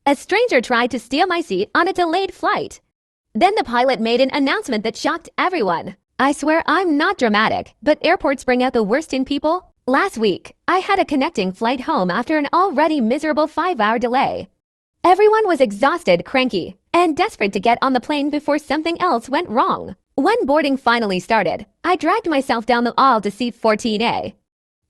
A stranger tried to steal my seat on a delayed flight. Then the pilot made an announcement that shocked everyone. I swear I'm not dramatic, but airports bring out the worst in people. Last week, I had a connecting flight home after an already miserable 5-hour delay. Everyone was exhausted, cranky, and desperate to get on the plane before something else went wrong. When boarding finally started, I dragged myself down the aisle to seat 14A.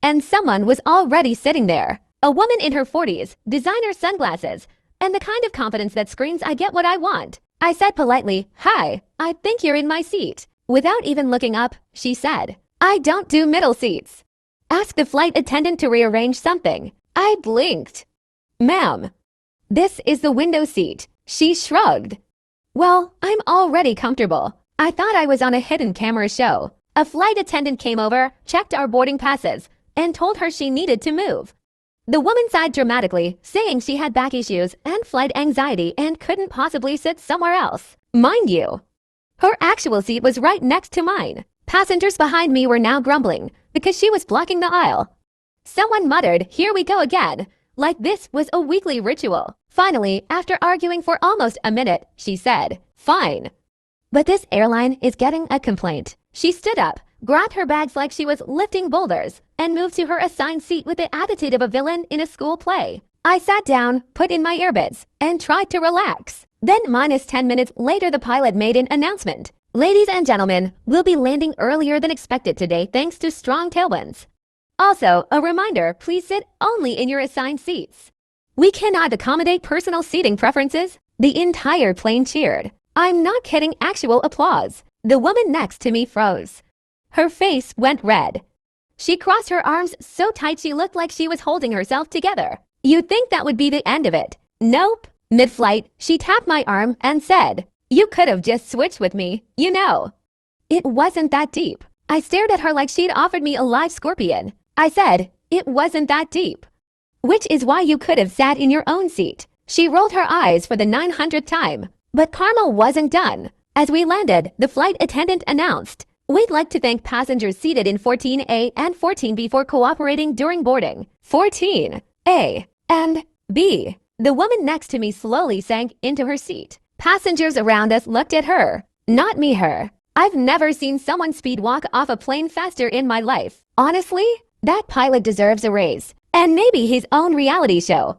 And someone was already sitting there. A woman in her 40s, designer sunglasses, and the kind of confidence that screams, "I get what I want." I said politely, "Hi, I think you're in my seat." Without even looking up, she said, "I don't do middle seats. Ask the flight attendant to rearrange something." I blinked. "Ma'am, this is the window seat." She shrugged. Well, I'm already comfortable. I thought I was on a hidden camera show. A flight attendant came over, checked our boarding passes, and told her she needed to move. The woman sighed dramatically, saying she had back issues and flight anxiety and couldn't possibly sit somewhere else. Mind you, her actual seat was right next to mine. Passengers behind me were now grumbling because she was blocking the aisle. Someone muttered, "Here we go again," like this was a weekly ritual. Finally, after arguing for almost a minute, she said, "Fine. But this airline is getting a complaint." She stood up, grabbed her bags like she was lifting boulders, and moved to her assigned seat with the attitude of a villain in a school play. I sat down, put in my earbuds, and tried to relax. Then minus 10 minutes later, the pilot made an announcement. "Ladies and gentlemen, we'll be landing earlier than expected today thanks to strong tailwinds. Also, a reminder, please sit only in your assigned seats. We cannot accommodate personal seating preferences." The entire plane cheered. I'm not kidding, actual applause. The woman next to me froze. Her face went red. She crossed her arms so tight she looked like she was holding herself together. You'd think that would be the end of it. Nope. Mid-flight, she tapped my arm and said, "You could have just switched with me, you know." It wasn't that deep. I stared at her like she'd offered me a live scorpion. I said, "It wasn't that deep. Which is why you could have sat in your own seat." She rolled her eyes for the 900th time. But karma wasn't done. As we landed, the flight attendant announced, "We'd like to thank passengers seated in 14A and 14B for cooperating during boarding." 14A and B. The woman next to me slowly sank into her seat. Passengers around us looked at her, not me her. I've never seen someone speed walk off a plane faster in my life. Honestly, that pilot deserves a raise. And maybe his own reality show.